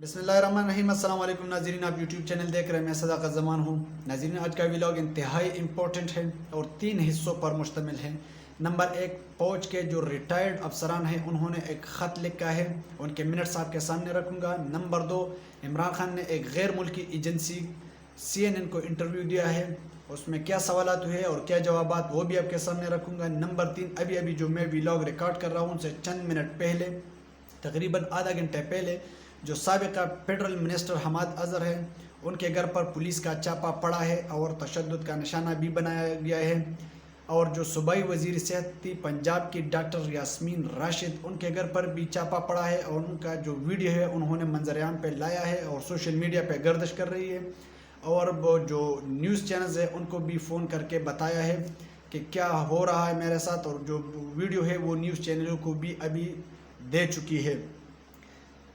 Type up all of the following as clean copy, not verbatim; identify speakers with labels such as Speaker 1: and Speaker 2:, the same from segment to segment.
Speaker 1: بسم اللہ الرحمن الرحیم۔ السلام علیکم ناظرین، آپ یوٹیوب چینل دیکھ رہے ہیں، میں صداقت زمان ہوں۔ ناظرین، آج کا ویلاگ انتہائی امپورٹنٹ ہے اور 3 حصوں پر مشتمل ہے۔ نمبر 1، فوج کے جو ریٹائرڈ افسران ہیں انہوں نے ایک خط لکھا ہے، ان کے منٹس آپ کے سامنے رکھوں گا۔ نمبر 2، عمران خان نے ایک غیر ملکی ایجنسی CNN کو انٹرویو دیا ہے، اس میں کیا سوالات ہوئے اور کیا جوابات، وہ بھی آپ کے سامنے رکھوں گا۔ نمبر 3، ابھی جو میں ویلاگ ریکارڈ کر رہا ہوں ان سے چند منٹ پہلے، تقریباً آدھا گھنٹے پہلے، جو سابقہ فیڈرل منسٹر حماد اظہر ہیں ان کے گھر پر پولیس کا چھاپا پڑا ہے اور تشدد کا نشانہ بھی بنایا گیا ہے، اور جو صوبائی وزیر صحت تھی پنجاب کی ڈاکٹر یاسمین راشد، ان کے گھر پر بھی چھاپا پڑا ہے اور ان کا جو ویڈیو ہے انہوں نے منظر عام پہ لایا ہے اور سوشل میڈیا پہ گردش کر رہی ہے، اور وہ جو نیوز چینلز ہیں ان کو بھی فون کر کے بتایا ہے کہ کیا ہو رہا ہے میرے ساتھ، اور جو ویڈیو ہے وہ نیوز چینلوں کو بھی ابھی دے چکی ہے۔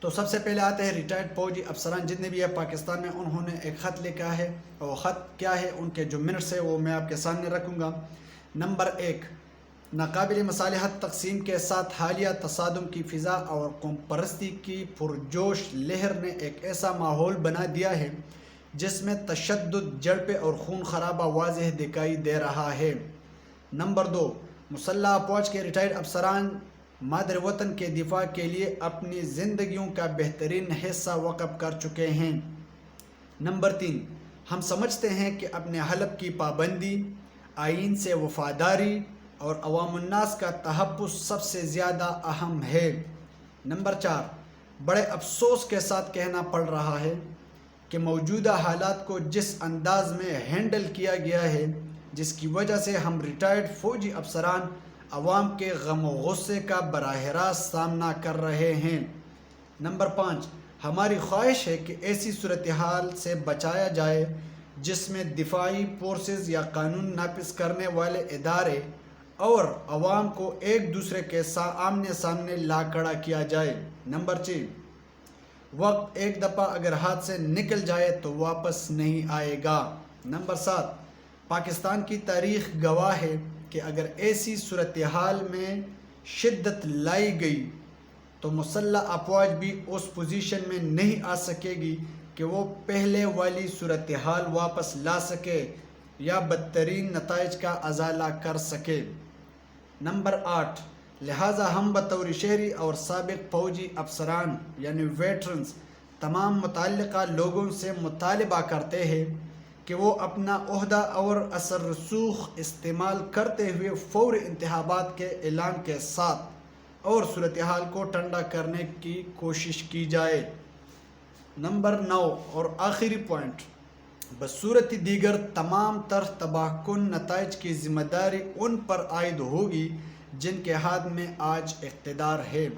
Speaker 1: تو سب سے پہلے آتے ہیں ریٹائرڈ فوجی افسران جتنے بھی ہیں پاکستان میں، انہوں نے ایک خط لکھا ہے، اور خط کیا ہے، ان کے جو منٹس ہیں وہ میں آپ کے سامنے رکھوں گا۔ نمبر 1، ناقابل مصالحت تقسیم کے ساتھ حالیہ تصادم کی فضا اور قوم پرستی کی پرجوش لہر نے ایک ایسا ماحول بنا دیا ہے جس میں تشدد، جھڑپیں اور خون خرابہ واضح دکھائی دے رہا ہے۔ نمبر 2، مسلح افواج کے ریٹائرڈ افسران مادر وطن کے دفاع کے لیے اپنی زندگیوں کا بہترین حصہ وقف کر چکے ہیں۔ نمبر 3، ہم سمجھتے ہیں کہ اپنے حلف کی پابندی، آئین سے وفاداری اور عوام الناس کا تحفظ سب سے زیادہ اہم ہے۔ نمبر 4، بڑے افسوس کے ساتھ کہنا پڑ رہا ہے کہ موجودہ حالات کو جس انداز میں ہینڈل کیا گیا ہے، جس کی وجہ سے ہم ریٹائرڈ فوجی افسران عوام کے غم و غصے کا براہ راست سامنا کر رہے ہیں۔ نمبر 5، ہماری خواہش ہے کہ ایسی صورتحال سے بچایا جائے جس میں دفاعی فورسز یا قانون نافذ کرنے والے ادارے اور عوام کو ایک دوسرے کے آمنے سامنے لا کھڑا کیا جائے۔ نمبر 6، وقت ایک دفعہ اگر ہاتھ سے نکل جائے تو واپس نہیں آئے گا۔ نمبر 7، پاکستان کی تاریخ گواہ ہے کہ اگر ایسی صورتحال میں شدت لائی گئی تو مسلح افواج بھی اس پوزیشن میں نہیں آ سکے گی کہ وہ پہلے والی صورتحال واپس لا سکے یا بدترین نتائج کا ازالہ کر سکے۔ نمبر 8، لہٰذا ہم بطور شہری اور سابق فوجی افسران یعنی ویٹرنز تمام متعلقہ لوگوں سے مطالبہ کرتے ہیں کہ وہ اپنا عہدہ اور اثر رسوخ استعمال کرتے ہوئے فوری انتخابات کے اعلان کے ساتھ اور صورتحال کو ٹھنڈا کرنے کی کوشش کی جائے۔ نمبر 9 اور آخری پوائنٹ، بصورت دیگر تمام تر تباہ کن نتائج کی ذمہ داری ان پر عائد ہوگی جن کے ہاتھ میں آج اقتدار ہے۔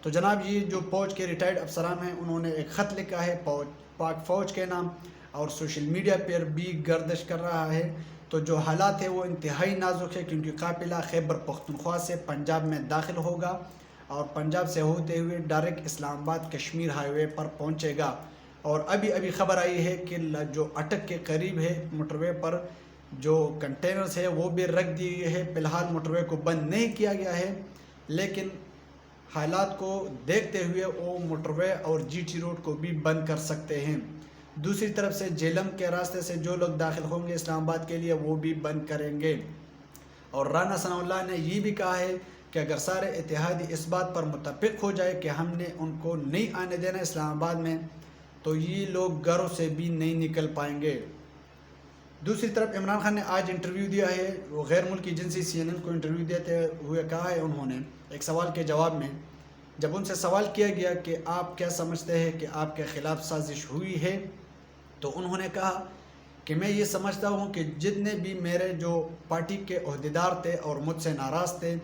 Speaker 1: تو جناب، یہ جو فوج کے ریٹائرڈ افسران ہیں انہوں نے ایک خط لکھا ہے پاک فوج کے نام، اور سوشل میڈیا پر بھی گردش کر رہا ہے۔ تو جو حالات ہیں وہ انتہائی نازک ہے، کیونکہ قافلہ خیبر پختونخوا سے پنجاب میں داخل ہوگا اور پنجاب سے ہوتے ہوئے ڈائریکٹ اسلام آباد کشمیر ہائی وے پر پہنچے گا، اور ابھی خبر آئی ہے کہ جو اٹک کے قریب ہے موٹر وے پر جو کنٹینرز ہے وہ بھی رکھ دیے گئے ہیں۔ فی الحال موٹر وے کو بند نہیں کیا گیا ہے، لیکن حالات کو دیکھتے ہوئے وہ موٹر وے اور GT روڈ کو بھی بند کر سکتے ہیں۔ دوسری طرف سے جہلم کے راستے سے جو لوگ داخل ہوں گے اسلام آباد کے لیے وہ بھی بند کریں گے، اور رانا ثناء اللہ نے یہ بھی کہا ہے کہ اگر سارے اتحادی اس بات پر متفق ہو جائے کہ ہم نے ان کو نہیں آنے دینا اسلام آباد میں، تو یہ لوگ گھروں سے بھی نہیں نکل پائیں گے۔ دوسری طرف عمران خان نے آج انٹرویو دیا ہے، وہ غیر ملکی ایجنسی CNN کو انٹرویو دیتے ہوئے کہا ہے انہوں نے ایک سوال کے جواب میں، جب ان سے سوال کیا گیا کہ آپ کیا سمجھتے ہیں کہ آپ کے خلاف سازش ہوئی ہے، تو انہوں نے کہا کہ میں یہ سمجھتا ہوں کہ جتنے بھی میرے جو پارٹی کے عہدیدار تھے اور مجھ سے ناراض تھے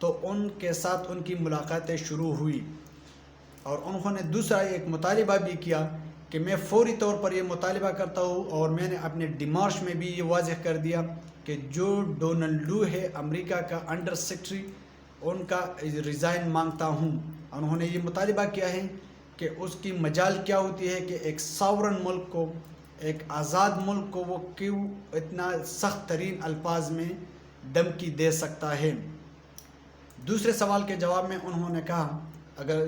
Speaker 1: تو ان کے ساتھ ان کی ملاقاتیں شروع ہوئی، اور انہوں نے دوسرا ایک مطالبہ بھی کیا کہ میں فوری طور پر یہ مطالبہ کرتا ہوں، اور میں نے اپنے ڈیمارش میں بھی یہ واضح کر دیا کہ جو ڈونلڈ لو ہے امریکہ کا انڈر سیکرٹری، ان کا ریزائن مانگتا ہوں۔ انہوں نے یہ مطالبہ کیا ہے کہ اس کی مجال کیا ہوتی ہے کہ ایک ساورن ملک کو، ایک آزاد ملک کو وہ کیوں اتنا سخت ترین الفاظ میں دھمکی دے سکتا ہے۔ دوسرے سوال کے جواب میں انہوں نے کہا،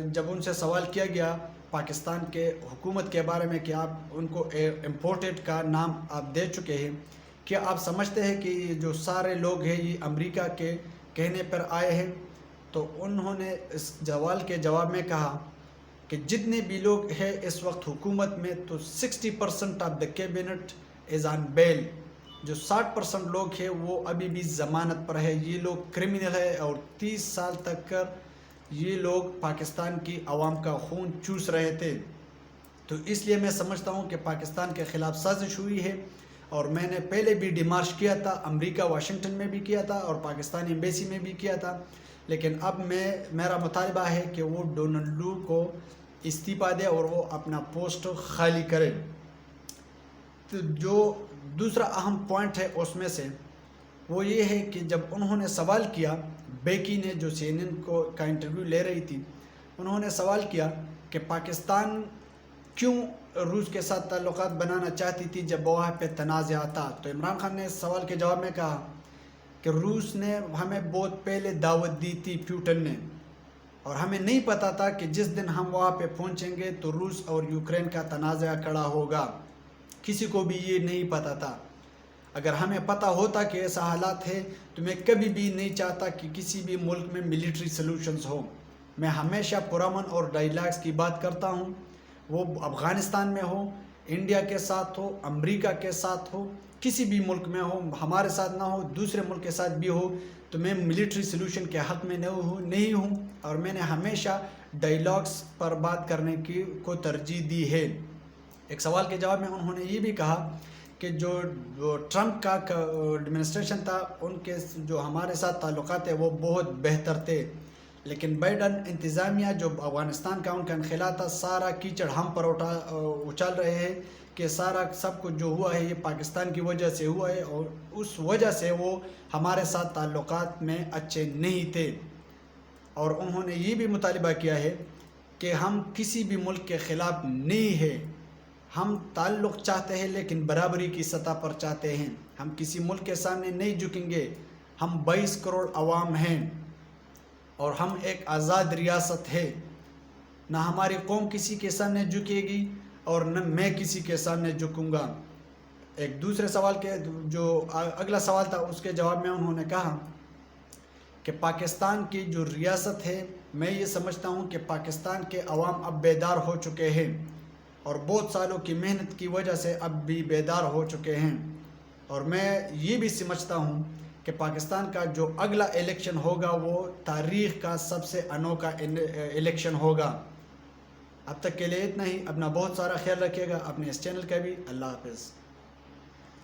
Speaker 1: جب ان سے سوال کیا گیا پاکستان کے حکومت کے بارے میں کہ آپ ان کو امپورٹڈ کا نام آپ دے چکے ہیں، کیا آپ سمجھتے ہیں کہ یہ جو سارے لوگ ہیں یہ امریکہ کے کہنے پر آئے ہیں؟ تو انہوں نے اس سوال کے جواب میں کہا کہ جتنے بھی لوگ ہیں اس وقت حکومت میں تو 60% آف دا کیبنٹ از آن بیل، جو 60% لوگ ہیں وہ ابھی بھی ضمانت پر ہے، یہ لوگ کرمنل ہے اور 30 سال تک کر یہ لوگ پاکستان کی عوام کا خون چوس رہے تھے۔ تو اس لیے میں سمجھتا ہوں کہ پاکستان کے خلاف سازش ہوئی ہے، اور میں نے پہلے بھی ڈیمارچ کیا تھا، امریکہ واشنگٹن میں بھی کیا تھا اور پاکستانی ایمبیسی میں بھی کیا تھا، لیکن اب میرا مطالبہ ہے کہ وہ ڈونلڈ لو کو استعفیٰ دے اور وہ اپنا پوسٹ خالی کرے۔ تو جو دوسرا اہم پوائنٹ ہے اس میں سے وہ یہ ہے کہ جب انہوں نے سوال کیا، بیکی نے جو CNN کا انٹرویو لے رہی تھی، انہوں نے سوال کیا کہ پاکستان کیوں روس کے ساتھ تعلقات بنانا چاہتی تھی جب وہاں پہ تنازع آتا، تو عمران خان نے اس سوال کے جواب میں کہا کہ روس نے ہمیں بہت پہلے دعوت دی تھی، پیوٹن نے، اور ہمیں نہیں پتا تھا کہ جس دن ہم وہاں پہ پہنچیں گے تو روس اور یوکرین کا تنازع کھڑا ہوگا، کسی کو بھی یہ نہیں پتا تھا۔ اگر ہمیں پتہ ہوتا کہ ایسا حالات ہے تو میں کبھی بھی نہیں چاہتا کہ کسی بھی ملک میں ملٹری سلوشنز ہوں۔ میں ہمیشہ پرامن اور ڈائیلاگز کی بات کرتا ہوں، وہ افغانستان میں ہو، انڈیا کے ساتھ ہو، امریکہ کے ساتھ ہو، کسی بھی ملک میں ہو، ہمارے ساتھ نہ ہو، دوسرے ملک کے ساتھ بھی ہو، تو میں ملٹری سلوشن کے حق میں نہیں ہوں، اور میں نے ہمیشہ ڈائیلاگز پر بات کرنے کو ترجیح دی ہے۔ ایک سوال کے جواب میں انہوں نے یہ بھی کہا کہ جو ٹرمپ کا ایڈمنسٹریشن تھا، ان کے جو ہمارے ساتھ تعلقات ہیں وہ بہت بہتر تھے، لیکن بائیڈن انتظامیہ جو افغانستان کا ان کا انخلا تھا، سارا کیچڑ ہم پر اچال رہے ہیں کہ سب کچھ جو ہوا ہے یہ پاکستان کی وجہ سے ہوا ہے، اور اس وجہ سے وہ ہمارے ساتھ تعلقات میں اچھے نہیں تھے۔ اور انہوں نے یہ بھی مطالبہ کیا ہے کہ ہم کسی بھی ملک کے خلاف نہیں ہیں، ہم تعلق چاہتے ہیں لیکن برابری کی سطح پر چاہتے ہیں، ہم کسی ملک کے سامنے نہیں جھکیں گے، ہم 22 کروڑ عوام ہیں اور ہم ایک آزاد ریاست ہے، نہ ہماری قوم کسی کے سامنے جھکے گی اور نہ میں کسی کے سامنے جھکوں گا۔ ایک دوسرے سوال کے جو اگلا سوال تھا اس کے جواب میں انہوں نے کہا کہ پاکستان کی جو ریاست ہے، میں یہ سمجھتا ہوں کہ پاکستان کے عوام اب بیدار ہو چکے ہیں اور بہت سالوں کی محنت کی وجہ سے اب بھی بیدار ہو چکے ہیں، اور میں یہ بھی سمجھتا ہوں کہ پاکستان کا جو اگلا الیکشن ہوگا وہ تاریخ کا سب سے انوکھا الیکشن ہوگا۔ اب تک کے لیے اتنا ہی، اپنا بہت سارا خیال رکھیے گا، اپنے اس چینل کا بھی۔ اللہ حافظ۔